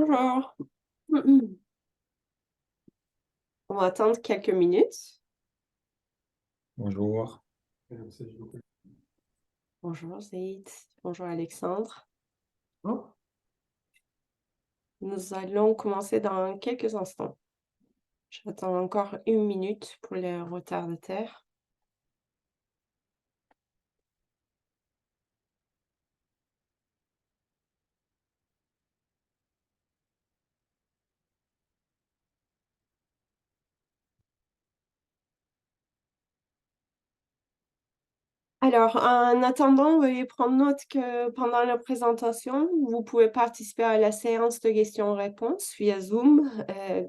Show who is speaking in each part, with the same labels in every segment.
Speaker 1: Bonjour. On va attendre quelques minutes.
Speaker 2: Bonjour.
Speaker 1: Bonjour Zaid. Bonjour Alexandre. Nous allons commencer dans quelques instants. J'attends encore une minute pour le retardataire. Alors, en attendant, veuillez prendre note que pendant la présentation, vous pouvez participer à la séance de questions-réponses via Zoom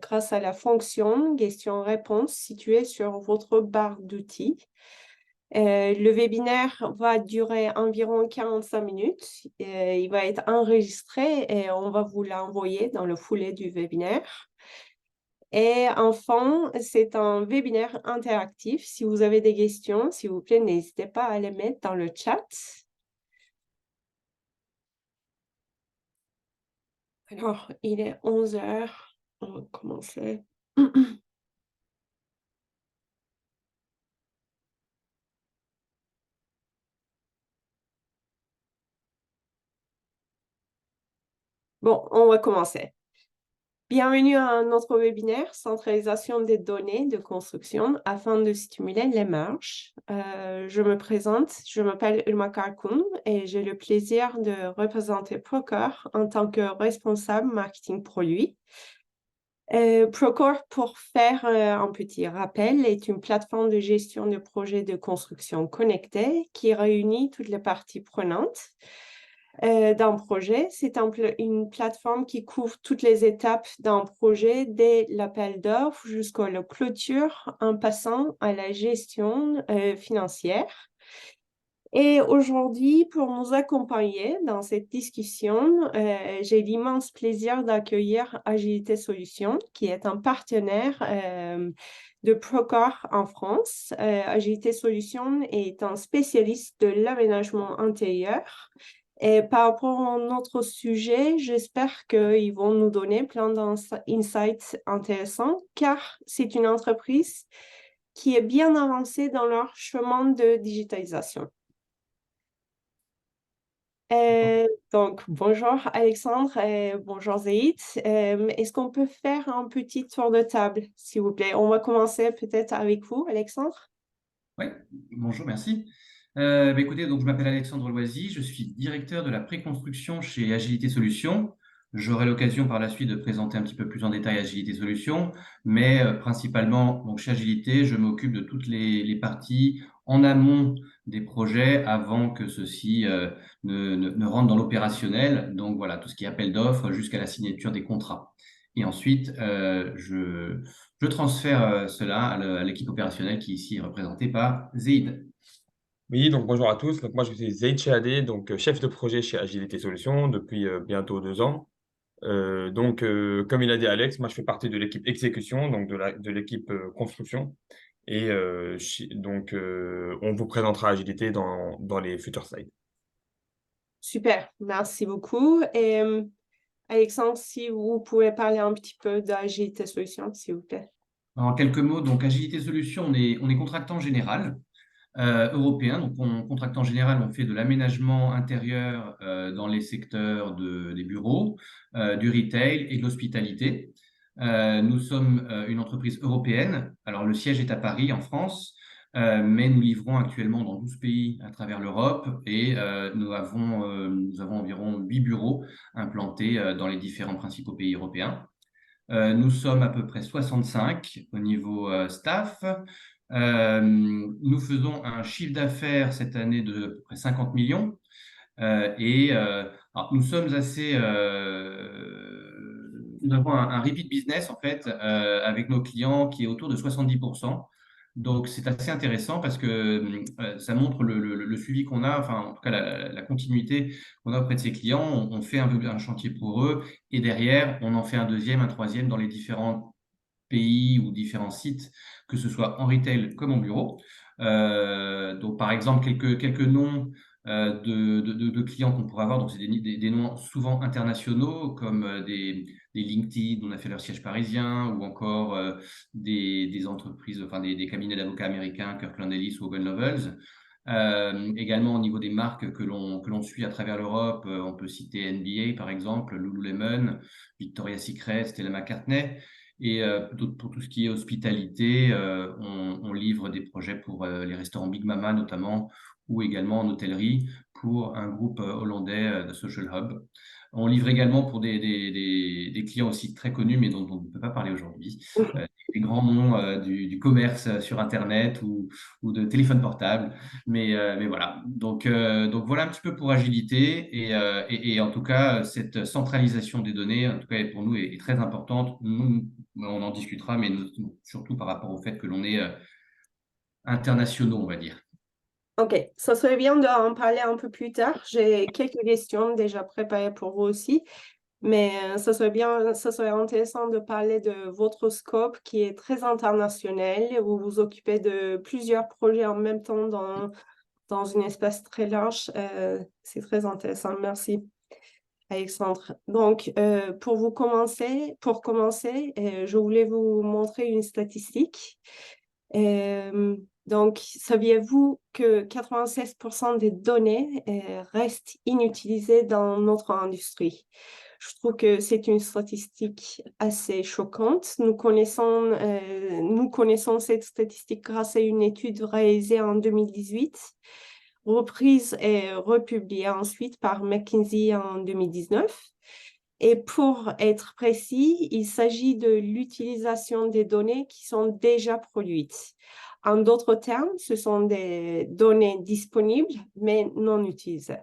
Speaker 1: grâce à la fonction questions-réponses située sur votre barre d'outils. Le webinaire va durer environ 45 minutes. Il va être enregistré et on va vous l'envoyer dans le foulée du webinaire. Et enfin, c'est un webinaire interactif. Si vous avez des questions, s'il vous plaît, n'hésitez pas à les mettre dans le chat. Alors, il est 11 heures. On va commencer. Bon, on va commencer. Bienvenue à notre webinaire Centralisation des données de construction afin de stimuler les marges. Je me présente, je m'appelle Ulma Karkoun et j'ai le plaisir de représenter Procore en tant que responsable marketing produit. Procore, pour faire un petit rappel, est une plateforme de gestion de projets de construction connectés qui réunit toutes les parties prenantes d'un projet. C'est une plateforme qui couvre toutes les étapes d'un projet, dès l'appel d'offres jusqu'à la clôture, en passant à la gestion financière. Et aujourd'hui, pour nous accompagner dans cette discussion, j'ai l'immense plaisir d'accueillir Agilité Solutions, qui est un partenaire de Procore en France. Agilité Solutions est un spécialiste de l'aménagement intérieur. Et par rapport à notre sujet, j'espère qu'ils vont nous donner plein d'insights intéressants, car c'est une entreprise qui est bien avancée dans leur chemin de digitalisation. Donc, bonjour Alexandre et bonjour Zaïd. Est-ce qu'on peut faire un petit tour de table, s'il vous plaît? On va commencer peut-être avec vous, Alexandre.
Speaker 3: Oui, bonjour, merci. Écoutez, donc, je m'appelle Alexandre Loisy, je suis directeur de la préconstruction chez Agilité Solutions. J'aurai l'occasion par la suite de présenter un petit peu plus en détail Agilité Solutions, mais principalement, donc, chez Agilité, je m'occupe de toutes les parties en amont des projets avant que ceux-ci ne rentrent dans l'opérationnel. Donc voilà, tout ce qui est appel d'offres jusqu'à la signature des contrats. Et ensuite, je transfère cela à l'équipe opérationnelle qui ici est représentée par Zaid.
Speaker 2: Oui, donc bonjour à tous. Donc moi, je suis Zaid Chehadé, donc chef de projet chez Agilité Solutions depuis bientôt 2 ans. Comme il a dit Alex, moi, je fais partie de l'équipe exécution, donc de l'équipe construction. On vous présentera Agilité dans les futurs slides.
Speaker 1: Super, merci beaucoup. Et Alexandre, si vous pouvez parler un petit peu d'Agilité Solutions, s'il vous plaît.
Speaker 3: En quelques mots, donc Agilité Solutions, on est contractant général européen. Donc, contractant général, on fait de l'aménagement intérieur dans les secteurs des bureaux, du retail et de l'hospitalité. Nous sommes une entreprise européenne. Alors, le siège est à Paris, en France, mais nous livrons actuellement dans 12 pays à travers l'Europe et nous avons environ 8 bureaux implantés dans les différents principaux pays européens. Nous sommes à peu près 65 au niveau staff. Nous faisons un chiffre d'affaires cette année de à peu près 50 millions. Alors, nous sommes nous avons un repeat business en fait avec nos clients qui est autour de 70%. Donc, c'est assez intéressant parce que ça montre le suivi qu'on a, enfin, en tout cas, la continuité qu'on a auprès de ses clients. On fait un chantier pour eux et derrière, on en fait un deuxième, un troisième dans les différents pays ou différents sites, que ce soit en retail comme en bureau. Donc, par exemple, quelques noms de clients qu'on pourrait avoir. Donc, c'est des noms souvent internationaux comme des LinkedIn, on a fait leur siège parisien, ou encore des entreprises, enfin des cabinets d'avocats américains, Kirkland Ellis ou Hogan Lovells. Également au niveau des marques que l'on suit à travers l'Europe, on peut citer NBA par exemple, Lululemon, Victoria's Secret, Stella McCartney. Et pour tout ce qui est hospitalité, on livre des projets pour les restaurants Big Mama notamment, ou également en hôtellerie pour un groupe hollandais de Social Hub. On livre également pour des clients aussi très connus, mais dont on ne peut pas parler aujourd'hui, des grands noms du commerce sur Internet ou de téléphone portable. Mais voilà, donc voilà un petit peu pour Agilité. Et en tout cas, cette centralisation des données, en tout cas pour nous, est très importante. Nous, on en discutera, mais surtout par rapport au fait que l'on est internationaux, on va dire.
Speaker 1: Ok, ça serait bien d'en parler un peu plus tard. J'ai quelques questions déjà préparées pour vous aussi, mais ça serait intéressant de parler de votre scope qui est très international. Vous vous occupez de plusieurs projets en même temps dans un espace très large. C'est très intéressant. Merci, Alexandre. Donc, pour commencer, je voulais vous montrer une statistique. Donc, saviez-vous que 96% des données restent inutilisées dans notre industrie? Je trouve que c'est une statistique assez choquante. Nous connaissons cette statistique grâce à une étude réalisée en 2018, reprise et republiée ensuite par McKinsey en 2019. Et pour être précis, il s'agit de l'utilisation des données qui sont déjà produites. En d'autres termes, ce sont des données disponibles, mais non utilisées.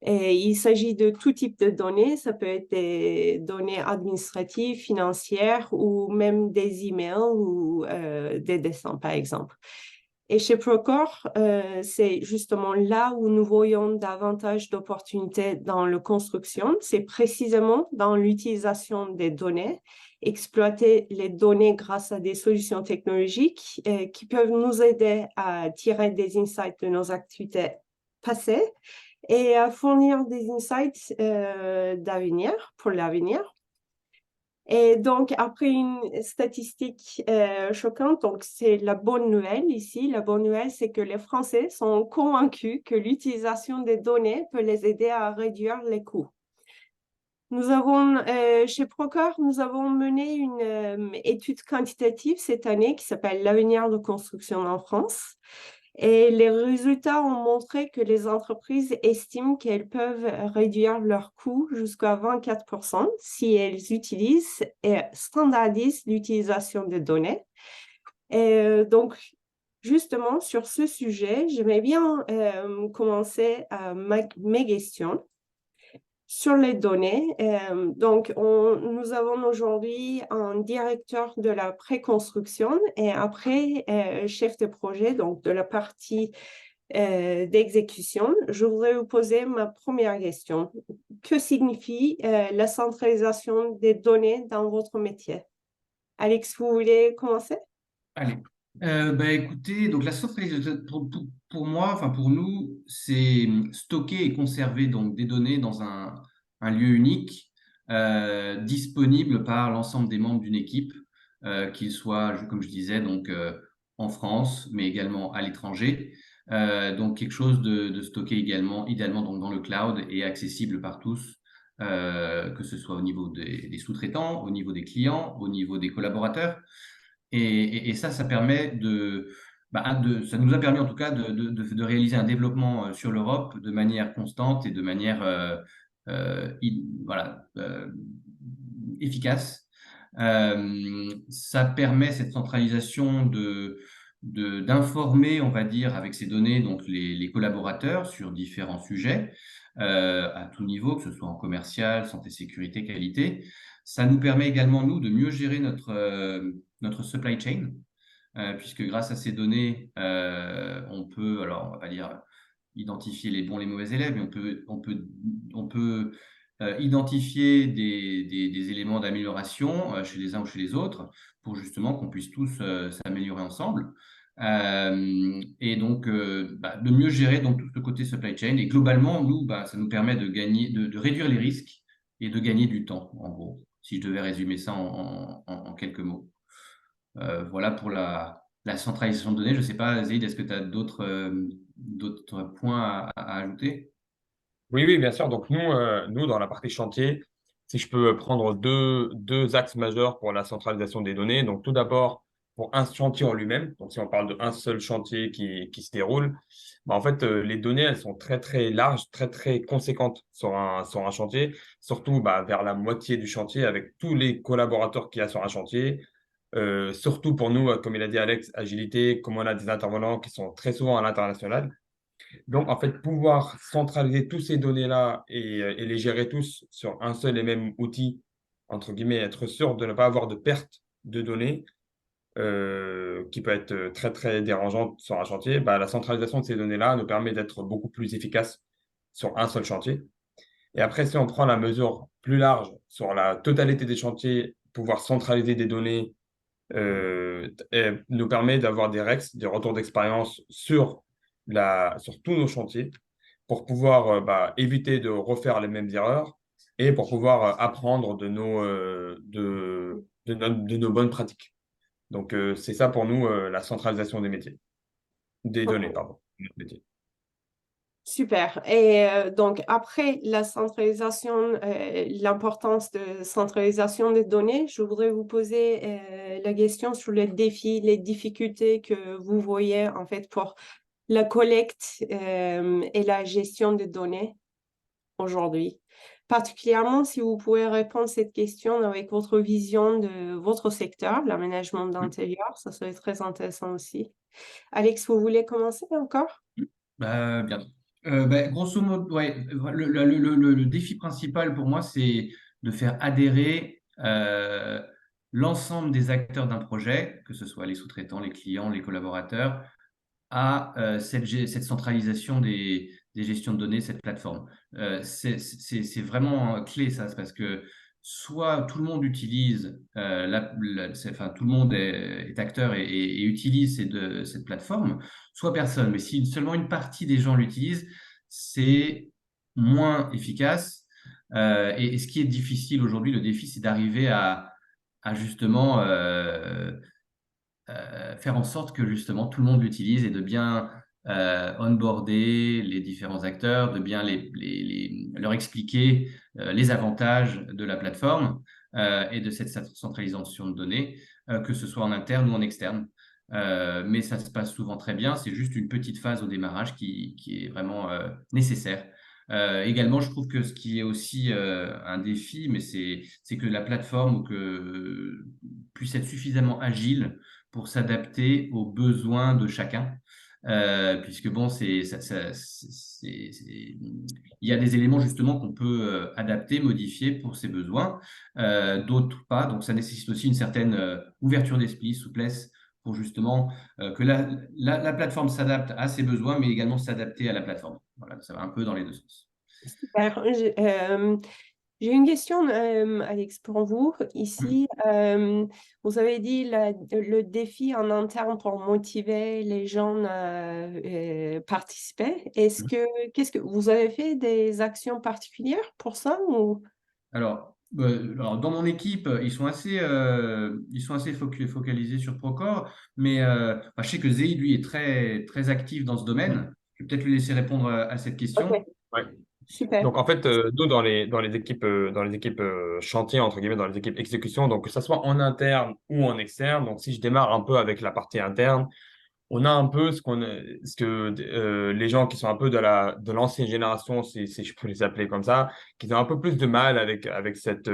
Speaker 1: Et il s'agit de tout type de données. Ça peut être des données administratives, financières ou même des emails ou des dessins, par exemple. Et chez Procore, c'est justement là où nous voyons davantage d'opportunités dans la construction. C'est précisément dans l'utilisation des données, exploiter les données grâce à des solutions technologiques qui peuvent nous aider à tirer des insights de nos activités passées et à fournir des insights d'avenir, pour l'avenir. Et donc, après une statistique choquante, donc c'est la bonne nouvelle ici. La bonne nouvelle, c'est que les Français sont convaincus que l'utilisation des données peut les aider à réduire les coûts. Nous avons, chez Procore, nous avons mené une étude quantitative cette année qui s'appelle «L'avenir de construction en France». Et les résultats ont montré que les entreprises estiment qu'elles peuvent réduire leurs coûts jusqu'à 24% si elles utilisent et standardisent l'utilisation des données. Et donc, justement, sur ce sujet, j'aimerais bien commencer mes questions sur les données. Donc, nous avons aujourd'hui un directeur de la préconstruction et après chef de projet, donc de la partie d'exécution. Je voudrais vous poser ma première question. Que signifie la centralisation des données dans votre métier? Alex, vous voulez commencer?
Speaker 3: Allez. Écoutez, donc la centralisation, pour moi, enfin pour nous, c'est stocker et conserver donc des données dans un lieu unique, disponible par l'ensemble des membres d'une équipe, qu'ils soient, comme je disais, donc en France, mais également à l'étranger. Donc quelque chose de stocké également, idéalement donc dans le cloud et accessible par tous, que ce soit au niveau des sous-traitants, au niveau des clients, au niveau des collaborateurs. Et ça permet ça nous a permis en tout cas de réaliser un développement sur l'Europe de manière constante et de manière efficace. Ça permet cette centralisation d'informer, on va dire, avec ces données, donc les collaborateurs sur différents sujets à tout niveau, que ce soit en commercial, santé, sécurité, qualité. Ça nous permet également, nous, de mieux gérer notre supply chain, puisque grâce à ces données, on peut, alors on va pas dire identifier les bons, les mauvais élèves, mais on peut identifier des éléments d'amélioration chez les uns ou chez les autres, pour justement qu'on puisse tous s'améliorer ensemble. Et donc, de mieux gérer donc, tout le côté supply chain. Et globalement, nous, ça nous permet de réduire les risques et de gagner du temps, en gros. si je devais résumer ça en quelques mots. Voilà pour la centralisation de données. Je ne sais pas, Zaid, est-ce que tu as d'autres points à ajouter?
Speaker 2: Oui, oui, bien sûr. Donc, nous, dans la partie chantier, si je peux prendre deux axes majeurs pour la centralisation des données. Donc, tout d'abord, pour un chantier en lui-même. Donc, si on parle d'un seul chantier qui se déroule, bah, en fait, les données, elles sont très, très larges, très, très conséquentes sur un chantier, surtout bah, vers la moitié du chantier avec tous les collaborateurs qu'il y a sur un chantier. Surtout pour nous, comme il a dit Alex, agilité, comme on a des intervenants qui sont très souvent à l'international. Donc, en fait, pouvoir centraliser tous ces données-là et les gérer tous sur un seul et même outil, entre guillemets, être sûr de ne pas avoir de perte de données qui peut être très, très dérangeante sur un chantier, bah, la centralisation de ces données-là nous permet d'être beaucoup plus efficace sur un seul chantier. Et après, si on prend la mesure plus large sur la totalité des chantiers, pouvoir centraliser des données nous permet d'avoir des REX, des retours d'expérience sur tous nos chantiers pour pouvoir bah, éviter de refaire les mêmes erreurs et pour pouvoir apprendre de nos bonnes pratiques. Donc, c'est ça pour nous la centralisation des données,
Speaker 1: Ok.
Speaker 2: pardon. Notre métier.
Speaker 1: Super. Et donc, après la centralisation, l'importance de centralisation des données, je voudrais vous poser la question sur les défis, les difficultés que vous voyez en fait pour la collecte et la gestion des données aujourd'hui. Particulièrement si vous pouvez répondre à cette question avec votre vision de votre secteur, l'aménagement d'intérieur, ça serait très intéressant aussi. Alex, vous voulez commencer encore?
Speaker 3: Bien. Grosso modo, ouais, le défi principal pour moi, c'est de faire adhérer l'ensemble des acteurs d'un projet, que ce soit les sous-traitants, les clients, les collaborateurs, à cette centralisation des gestions de données, cette plateforme. C'est vraiment clé, ça, c'est parce que soit tout le monde utilise, enfin, tout le monde est acteur et utilise cette plateforme, soit personne. Mais si seulement une partie des gens l'utilisent, c'est moins efficace. Et ce qui est difficile aujourd'hui, le défi, c'est d'arriver à justement faire en sorte que justement tout le monde l'utilise et de bien onboarder les différents acteurs, de bien leur expliquer les avantages de la plateforme et de cette centralisation de données, que ce soit en interne ou en externe. Mais ça se passe souvent très bien, c'est juste une petite phase au démarrage qui est vraiment nécessaire. Également, je trouve que ce qui est aussi un défi, mais c'est que la plateforme puisse être suffisamment agile pour s'adapter aux besoins de chacun. Puisque bon, il y a des éléments justement qu'on peut adapter, modifier pour ses besoins, d'autres pas. Donc ça nécessite aussi une certaine ouverture d'esprit, souplesse pour justement que la plateforme s'adapte à ses besoins, mais également s'adapter à la plateforme. Voilà, ça va un peu dans les deux sens.
Speaker 1: Super. J'ai une question, Alex, pour vous. Ici, vous avez dit le défi en interne pour motiver les gens à participer. Qu'est-ce que vous avez fait des actions particulières pour ça ou...
Speaker 3: Alors, dans mon équipe, ils sont assez focalisés sur Procore, mais je sais que Zaid, lui, est très, très actif dans ce domaine. Je vais peut-être lui laisser répondre à cette
Speaker 1: Ok,
Speaker 3: question.
Speaker 2: Ouais.
Speaker 1: super.
Speaker 2: Donc, en fait, nous, dans les équipes chantier, entre guillemets, dans les équipes exécution, donc que ce soit en interne ou en externe, donc si je démarre un peu avec la partie interne, on a un peu ce que les gens qui sont un peu de l'ancienne génération, si je peux les appeler comme ça, qui ont un peu plus de mal avec cette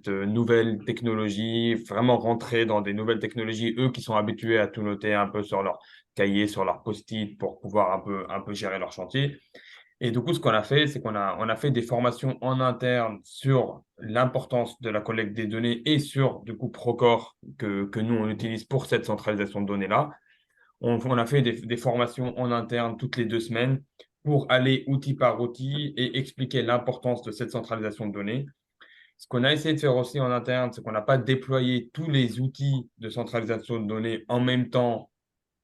Speaker 2: nouvelle technologie, vraiment rentrer dans des nouvelles technologies, eux qui sont habitués à tout noter un peu sur leur cahier, sur leur post-it pour pouvoir un peu gérer leur chantier. Et du coup, ce qu'on a fait, c'est qu'on a fait des formations en interne sur l'importance de la collecte des données et sur, du coup, Procore que nous, on utilise pour cette centralisation de données-là. On a fait des formations en interne toutes les 2 semaines pour aller outil par outil et expliquer l'importance de cette centralisation de données. Ce qu'on a essayé de faire aussi en interne, c'est qu'on n'a pas déployé tous les outils de centralisation de données en même temps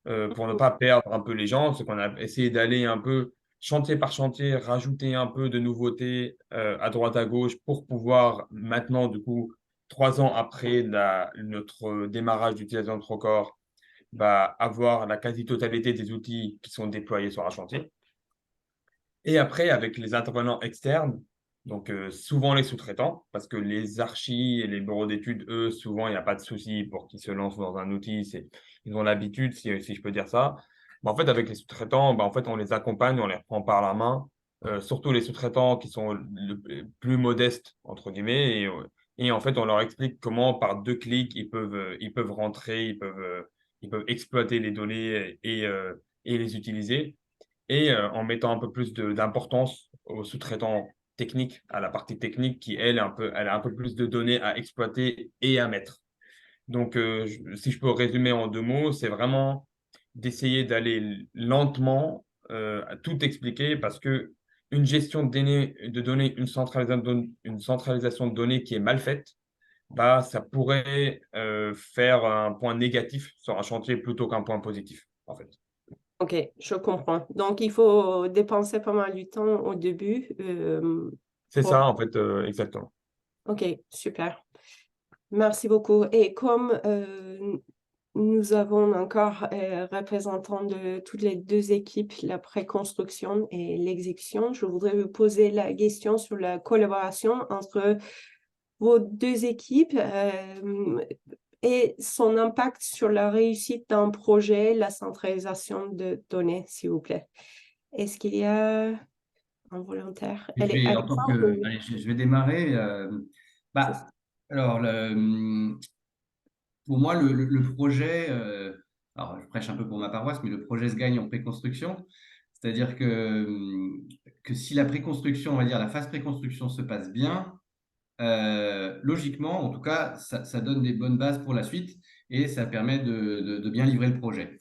Speaker 2: pour ne pas perdre un peu les gens. C'est qu'on a essayé d'aller un peu chantier par chantier, rajouter un peu de nouveautés à droite à gauche pour pouvoir maintenant, du coup, 3 ans après notre démarrage d'utilisation de Procore, avoir la quasi-totalité des outils qui sont déployés sur un chantier. Et après, avec les intervenants externes, donc souvent les sous-traitants, parce que les archis et les bureaux d'études, eux, souvent, il n'y a pas de souci pour qu'ils se lancent dans un outil. Ils ont l'habitude, si je peux dire ça. En fait, avec les sous-traitants, en fait, on les accompagne, on les reprend par la main, surtout les sous-traitants qui sont plus modestes, entre guillemets. Et en fait, on leur explique comment, par 2 clics, ils peuvent rentrer, ils peuvent exploiter les données et les utiliser et en mettant un peu plus d'importance aux sous-traitants techniques, à la partie technique qui, elle a un peu plus de données à exploiter et à mettre. Donc, si je peux résumer en 2 mots, c'est vraiment d'essayer d'aller lentement à tout expliquer parce que une gestion de données, une centralisation de données qui est mal faite, ça pourrait faire un point négatif sur un chantier plutôt qu'un point positif, en fait.
Speaker 1: Ok, je comprends. Donc, il faut dépenser pas mal du temps au début.
Speaker 2: C'est
Speaker 1: Pour...
Speaker 2: ça, en fait, exactement.
Speaker 1: Ok, super. Merci beaucoup. Et comme nous avons encore représentants de toutes les 2 équipes, la préconstruction et l'exécution, je voudrais vous poser la question sur la collaboration entre vos 2 équipes et son impact sur la réussite d'un projet, la centralisation de données, s'il vous plaît. Est-ce qu'il y a un volontaire?
Speaker 3: Je vais, en tant que, allez, je vais démarrer. Bah, alors, pour moi, le projet, alors je prêche un peu pour ma paroisse, mais le projet se gagne en préconstruction. C'est-à-dire que si la préconstruction, on va dire la phase préconstruction se passe bien, logiquement, en tout cas, ça donne des bonnes bases pour la suite et ça permet de bien livrer le projet.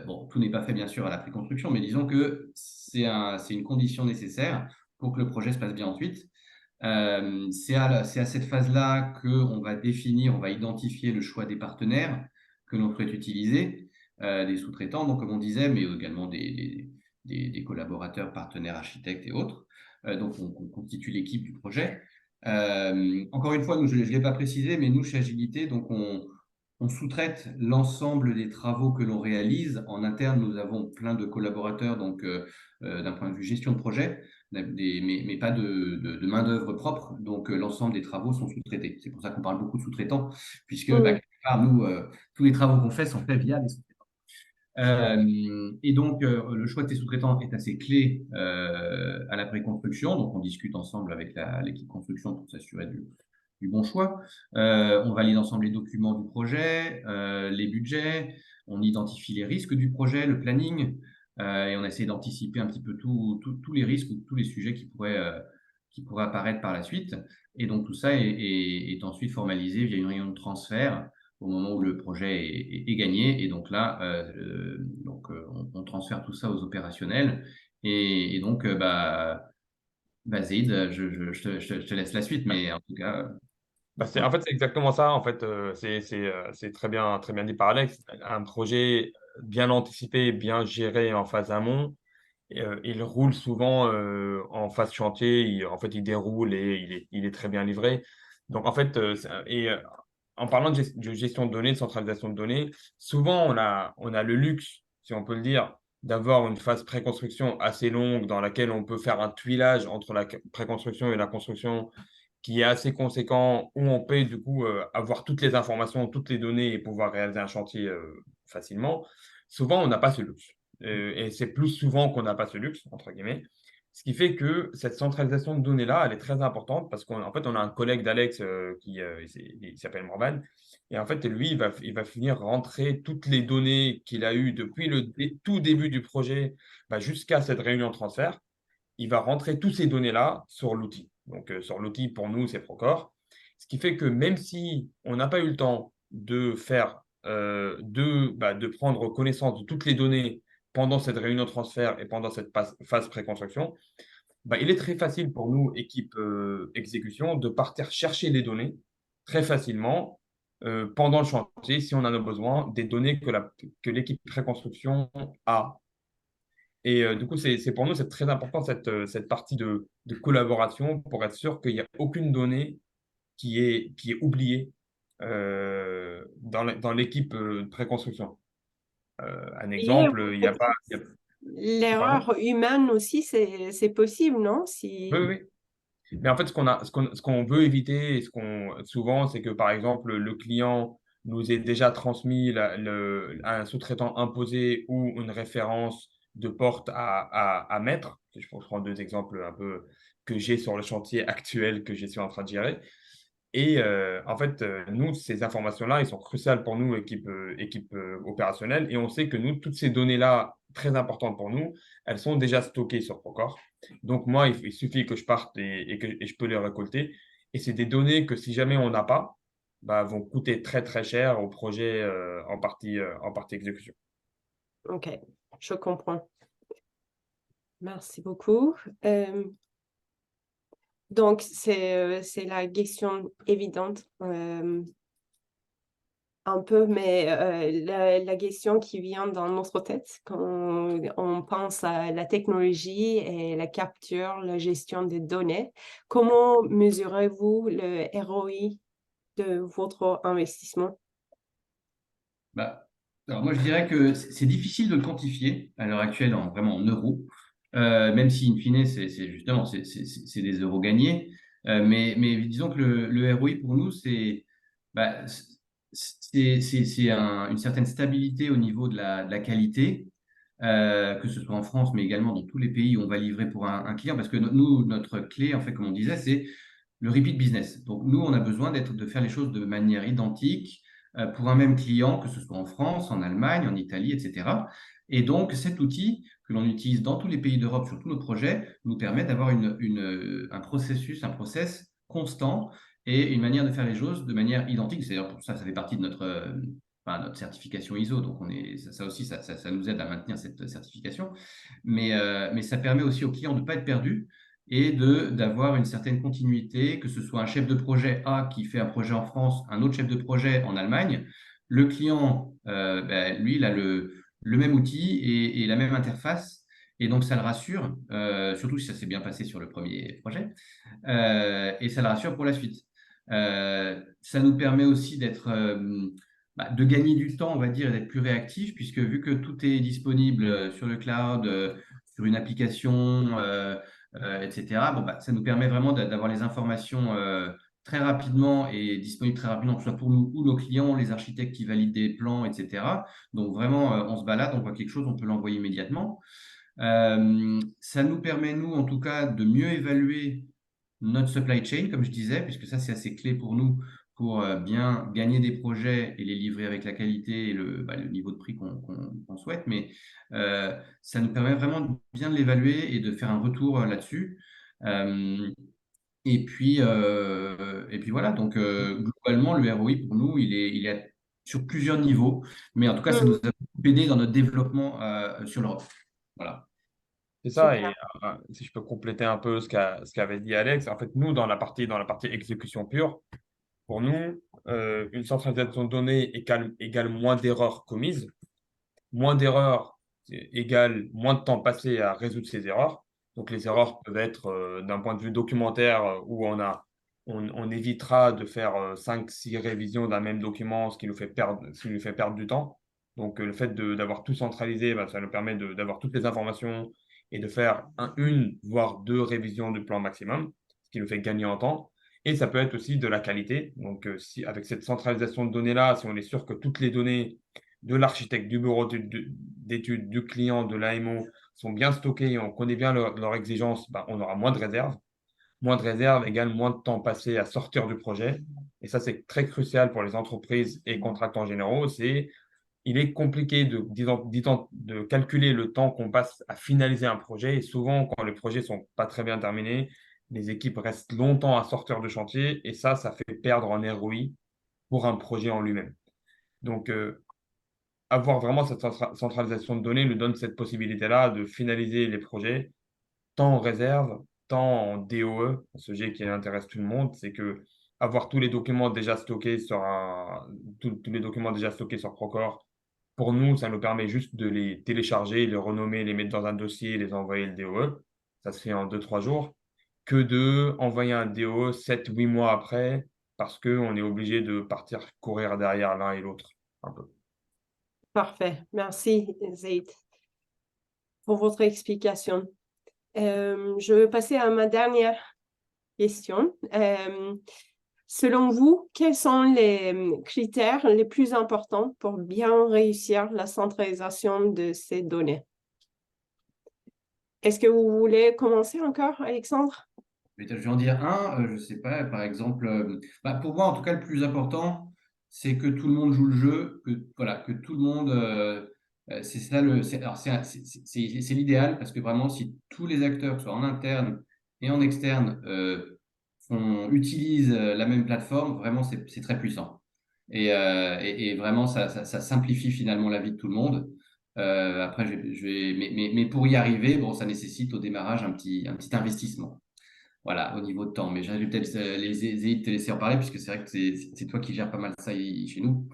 Speaker 3: Bon, tout n'est pas fait bien sûr à la préconstruction, mais disons que c'est une condition nécessaire pour que le projet se passe bien ensuite. C'est à cette phase-là qu'on va définir, on va identifier le choix des partenaires que l'on souhaite utiliser, des sous-traitants, donc comme on disait, mais également des collaborateurs, partenaires, architectes et autres. Donc on constitue l'équipe du projet. Encore une fois, nous, je ne l'ai pas précisé, mais nous, chez Agilité, donc on sous-traite l'ensemble des travaux que l'on réalise. En interne, nous avons plein de collaborateurs, donc d'un point de vue gestion de projet, mais pas de main-d'œuvre propre. Donc l'ensemble des travaux sont sous-traités. C'est pour ça qu'on parle beaucoup de sous-traitants, puisque quelque part, nous, tous les travaux qu'on fait sont faits via des sous-traitants. Et donc, le choix de tes sous-traitants est assez clé à la préconstruction. Donc, on discute ensemble avec l'équipe construction pour s'assurer du bon choix. On valide ensemble les documents du projet, les budgets, on identifie les risques du projet, le planning, et on essaie d'anticiper un petit peu tous les risques ou tous les sujets qui pourraient apparaître par la suite. Et donc, tout ça est ensuite formalisé via une réunion de transfert au moment où le projet est gagné. Et donc là, on transfère tout ça aux opérationnels. Et donc, Zaid, je te laisse la suite, mais en tout cas.
Speaker 2: En fait, c'est exactement ça. En fait, c'est très bien dit par Alex. Un projet bien anticipé, bien géré en phase amont, il roule souvent en phase chantier. En fait, il déroule et il est très bien livré. Donc, en fait, en parlant de gestion de données, de centralisation de données, souvent, on a le luxe, si on peut le dire, d'avoir une phase pré-construction assez longue dans laquelle on peut faire un tuilage entre la pré-construction et la construction qui est assez conséquent, où on peut du coup avoir toutes les informations, toutes les données et pouvoir réaliser un chantier facilement. Souvent, on n'a pas ce luxe. Et c'est plus souvent qu'on n'a pas ce luxe, entre guillemets. Ce qui fait que cette centralisation de données-là, elle est très importante parce qu'en fait, on a un collègue d'Alex il s'appelle Morvan. Et en fait, lui, il va finir rentrer toutes les données qu'il a eues depuis le tout début du projet jusqu'à cette réunion de transfert. Il va rentrer toutes ces données-là sur l'outil. Donc, sur l'outil, pour nous, c'est Procore. Ce qui fait que même si on n'a pas eu le temps de faire, de prendre connaissance de toutes les données pendant cette réunion de transfert et pendant cette phase pré-construction, il est très facile pour nous, équipe exécution, de partir chercher les données très facilement pendant le chantier, si on en a besoin, des données que l'équipe pré-construction a. Et du coup, pour nous, c'est très important cette partie de collaboration pour être sûr qu'il n'y a aucune donnée qui est oublié dans l'équipe de préconstruction. Un
Speaker 1: Et
Speaker 2: exemple, il n'y a pas… Pardon?
Speaker 1: l'erreur humaine aussi, c'est possible, non?
Speaker 2: Oui,
Speaker 1: Si...
Speaker 2: oui. Mais en fait, ce qu'on veut éviter, et souvent, c'est que par exemple, le client nous ait déjà transmis un sous-traitant imposé ou une référence de porte à mettre. Je prends deux exemples un peu que j'ai sur le chantier actuel que je suis en train de gérer. Et en fait, nous, ces informations-là, elles sont cruciales pour nous, équipe opérationnelle. Et on sait que nous, toutes ces données-là, très importantes pour nous, elles sont déjà stockées sur Procore. Donc, moi, il suffit que je parte et je peux les récolter. Et c'est des données que si jamais on n'a pas, bah, vont coûter très, très cher au projet en partie exécution.
Speaker 1: Ok, je comprends. Merci beaucoup. Donc, c'est la question évidente, un peu, mais la question qui vient dans notre tête quand on pense à la technologie et la capture, la gestion des données, comment mesurez-vous le ROI de votre investissement?
Speaker 3: Bah, alors moi, je dirais que c'est difficile de le quantifier à l'heure actuelle, vraiment en euros, même si in fine, justement, c'est des euros gagnés. Mais disons que le ROI pour nous, bah, une certaine stabilité au niveau de la qualité, que ce soit en France, mais également dans tous les pays où on va livrer pour un client, parce que nous, notre clé, en fait, comme on disait, c'est le repeat business. Donc, nous, on a besoin de faire les choses de manière identique pour un même client, que ce soit en France, en Allemagne, en Italie, etc. Et donc, cet outil que l'on utilise dans tous les pays d'Europe sur tous nos projets nous permet d'avoir un process constant et une manière de faire les choses de manière identique. C'est-à-dire, pour ça, ça fait partie de notre certification ISO. Donc, ça aussi, ça nous aide à maintenir cette certification. Mais ça permet aussi aux clients de ne pas être perdus et d'avoir une certaine continuité, que ce soit un chef de projet A qui fait un projet en France, un autre chef de projet en Allemagne. Le client, lui, il a le même outil et la même interface. Et donc, ça le rassure, surtout si ça s'est bien passé sur le premier projet, et ça le rassure pour la suite. Ça nous permet aussi de gagner du temps, on va dire, et d'être plus réactif, puisque vu que tout est disponible sur le cloud, sur une application, etc., bon, ça nous permet vraiment d'avoir les informations très rapidement et disponibles très rapidement, que ce soit pour nous ou nos clients, les architectes qui valident des plans, etc. Donc vraiment, on se balade, on voit quelque chose, on peut l'envoyer immédiatement. Ça nous permet, nous, en tout cas, de mieux évaluer notre supply chain, comme je disais, puisque ça, c'est assez clé pour nous pour bien gagner des projets et les livrer avec la qualité et le niveau de prix qu'on souhaite. Mais ça nous permet vraiment de bien l'évaluer et de faire un retour là-dessus. Et puis voilà, donc globalement, le ROI pour nous, il est sur plusieurs niveaux, mais en tout cas, ça nous a beaucoup aidé dans notre développement sur l'Europe. Voilà.
Speaker 2: C'est ça, et
Speaker 1: Super.
Speaker 2: si je peux compléter un peu ce qu'avait dit Alex, en fait, nous, dans la partie exécution pure, pour nous, une centralisation de données égale moins d'erreurs commises. Moins d'erreurs égale moins de temps passé à résoudre ces erreurs. Donc, les erreurs peuvent être d'un point de vue documentaire où on évitera de faire 5-6 révisions d'un même document, ce qui nous fait perdre du temps. Donc, le fait d'avoir tout centralisé, bah, ça nous permet d'avoir toutes les informations et de faire une, voire deux révisions du plan maximum, ce qui nous fait gagner en temps. Et ça peut être aussi de la qualité. Donc, avec cette centralisation de données-là, si on est sûr que toutes les données de l'architecte, du bureau d'études, du client, de l'AMO sont bien stockées et on connaît bien leurs exigences, bah, on aura moins de réserves. Moins de réserves égale moins de temps passé à sortir du projet. Et ça, c'est très crucial pour les entreprises et contractants généraux. Il est compliqué de calculer le temps qu'on passe à finaliser un projet. Et souvent, quand les projets ne sont pas très bien terminés, les équipes restent longtemps à sortir du chantier. Et ça fait perdre en ROI pour un projet en lui-même. Donc, avoir vraiment cette centralisation de données nous donne cette possibilité-là de finaliser les projets, tant en réserve, tant en DOE. Un sujet qui intéresse tout le monde, c'est que avoir tous les documents déjà stockés tous les documents déjà stockés sur Procore, pour nous, ça nous permet juste de les télécharger, les renommer, les mettre dans un dossier et les envoyer le DOE. Ça se fait en 2-3 jours. Que de envoyer un DOE 7-8 mois après, parce qu'on est obligé de partir courir derrière l'un et l'autre un peu.
Speaker 1: Parfait. Merci, Zaid, pour votre explication. Je vais passer à ma dernière question. Selon vous, quels sont les critères les plus importants pour bien réussir la centralisation de ces données? Est-ce que vous voulez commencer encore, Alexandre?
Speaker 3: Je vais en dire un, je ne sais pas, par exemple, pour moi en tout cas le plus important, c'est que tout le monde joue le jeu, voilà, que tout le monde, c'est ça alors c'est l'idéal parce que vraiment si tous les acteurs, que ce soit en interne et en externe, utilisent la même plateforme, vraiment c'est très puissant. Et vraiment ça simplifie finalement la vie de tout le monde. Après, mais pour y arriver, bon, ça nécessite au démarrage un petit investissement. Voilà, au niveau de temps. Mais j'avais peut-être te laisser en parler, puisque c'est vrai que c'est toi qui gères pas mal ça chez nous.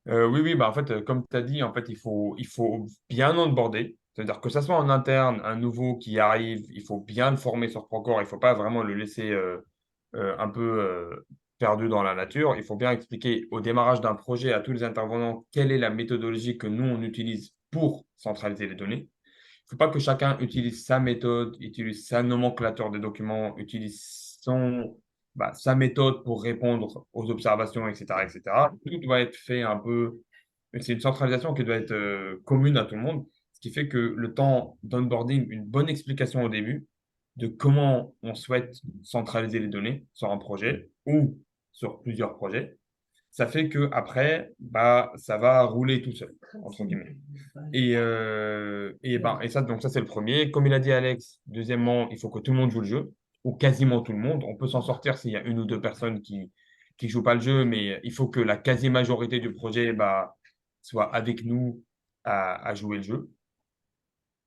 Speaker 2: Oui, oui, bah en fait, comme tu as dit, en fait, il faut bien onboarder. C'est-à-dire que ça soit en interne, un nouveau qui arrive, il faut bien le former sur Procore. Il ne faut pas vraiment le laisser un peu perdu dans la nature. Il faut bien expliquer au démarrage d'un projet à tous les intervenants quelle est la méthodologie que nous, on utilise pour centraliser les données. Il ne faut pas que chacun utilise sa méthode, utilise sa nomenclature des documents, utilise sa méthode pour répondre aux observations, etc., etc. Tout doit être fait un peu. C'est une centralisation qui doit être commune à tout le monde, ce qui fait que le temps d'onboarding, une bonne explication au début de comment on souhaite centraliser les données sur un projet ou sur plusieurs projets, ça fait que après, ça va rouler tout seul, entre guillemets. Et ça, donc ça, c'est le premier. Comme il a dit Alex, deuxièmement, il faut que tout le monde joue le jeu, ou quasiment tout le monde. On peut s'en sortir s'il y a une ou deux personnes qui ne jouent pas le jeu, mais il faut que la quasi-majorité du projet soit avec nous à jouer le jeu.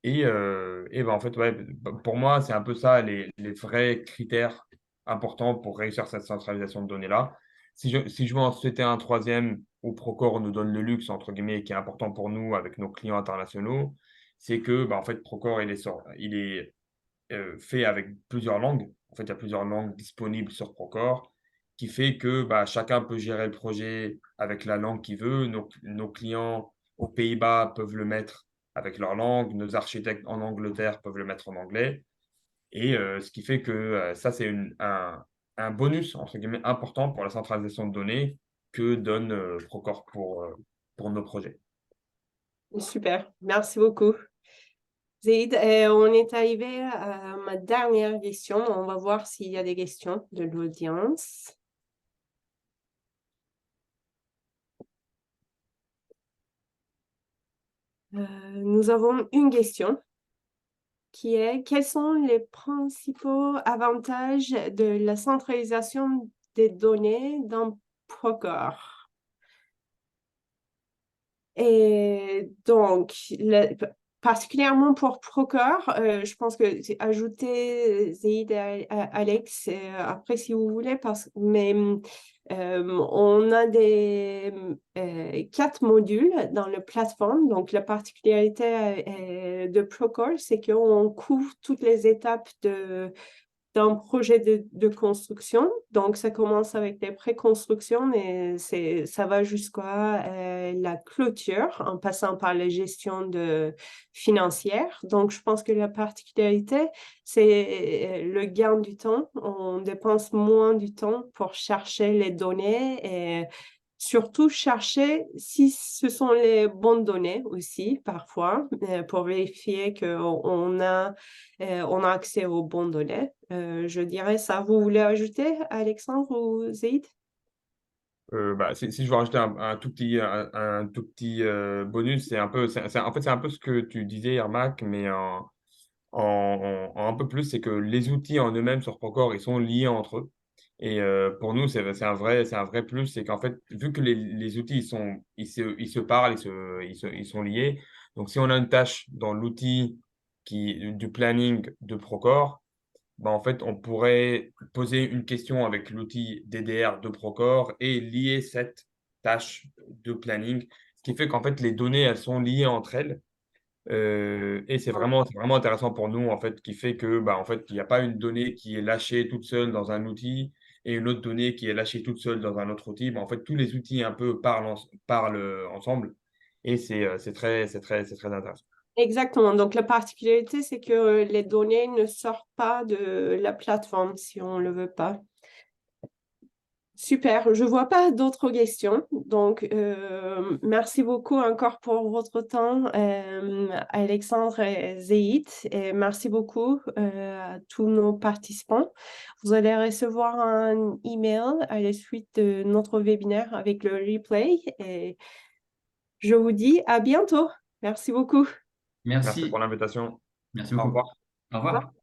Speaker 2: En fait, ouais, pour moi, c'est un peu ça les vrais critères importants pour réussir cette centralisation de données-là. Si je veux en citer un troisième, où Procore nous donne le luxe, entre guillemets, qui est important pour nous avec nos clients internationaux, c'est que en fait, Procore, il est fait avec plusieurs langues. En fait, il y a plusieurs langues disponibles sur Procore, qui fait que chacun peut gérer le projet avec la langue qu'il veut. Nos clients aux Pays-Bas peuvent le mettre avec leur langue. Nos architectes en Angleterre peuvent le mettre en anglais. Et ce qui fait que ça, c'est un bonus, entre guillemets, important pour la centralisation de données que donne Procore pour nos projets.
Speaker 1: Super, merci beaucoup. Zaid, on est arrivé à ma dernière question. On va voir s'il y a des questions de l'audience. Nous avons une question qui est: quels sont les principaux avantages de la centralisation des données dans Procore? Et donc, particulièrement pour Procore, je pense que c'est ajouter Zaid et Alex après si vous voulez, mais on a des 4 modules dans la plateforme. Donc, la particularité de Procore, c'est qu'on couvre toutes les étapes d'un projet de construction. Donc, ça commence avec des pré-constructions et ça va jusqu'à la clôture en passant par la gestion financière. Donc, je pense que la particularité, c'est le gain du temps. On dépense moins du temps pour chercher les données et surtout chercher si ce sont les bonnes données aussi, parfois, pour vérifier qu'on a accès aux bonnes données. Je dirais ça. Vous voulez ajouter, Alexandre ou Zaid?
Speaker 2: Si je veux rajouter un tout petit bonus, en fait, c'est un peu ce que tu disais, Yermak, mais en un peu plus, c'est que les outils en eux-mêmes sur Procore, ils sont liés entre eux. Et pour nous, c'est un vrai plus, c'est qu'en fait, vu que les outils, ils se parlent, ils sont liés. Donc, si on a une tâche dans l'outil du planning de Procore, en fait, on pourrait poser une question avec l'outil DDR de Procore et lier cette tâche de planning, ce qui fait qu'en fait, les données, elles sont liées entre elles. Et c'est vraiment intéressant pour nous, en fait, qui fait que, en fait, il n'y a pas une donnée qui est lâchée toute seule dans un outil et une autre donnée qui est lâchée toute seule dans un autre outil. En fait, tous les outils un peu parlent ensemble et c'est très intéressant.
Speaker 1: Exactement. Donc, la particularité, c'est que les données ne sortent pas de la plateforme si on ne le veut pas. Super, je ne vois pas d'autres questions. Donc, merci beaucoup encore pour votre temps, Alexandre et Zéhit. Et merci beaucoup à tous nos participants. Vous allez recevoir un email à la suite de notre webinaire avec le replay. Et je vous dis à bientôt. Merci beaucoup.
Speaker 2: Merci
Speaker 3: Merci.
Speaker 2: pour l'invitation.
Speaker 3: Merci
Speaker 2: Au
Speaker 3: beaucoup.
Speaker 2: revoir.
Speaker 3: Au revoir.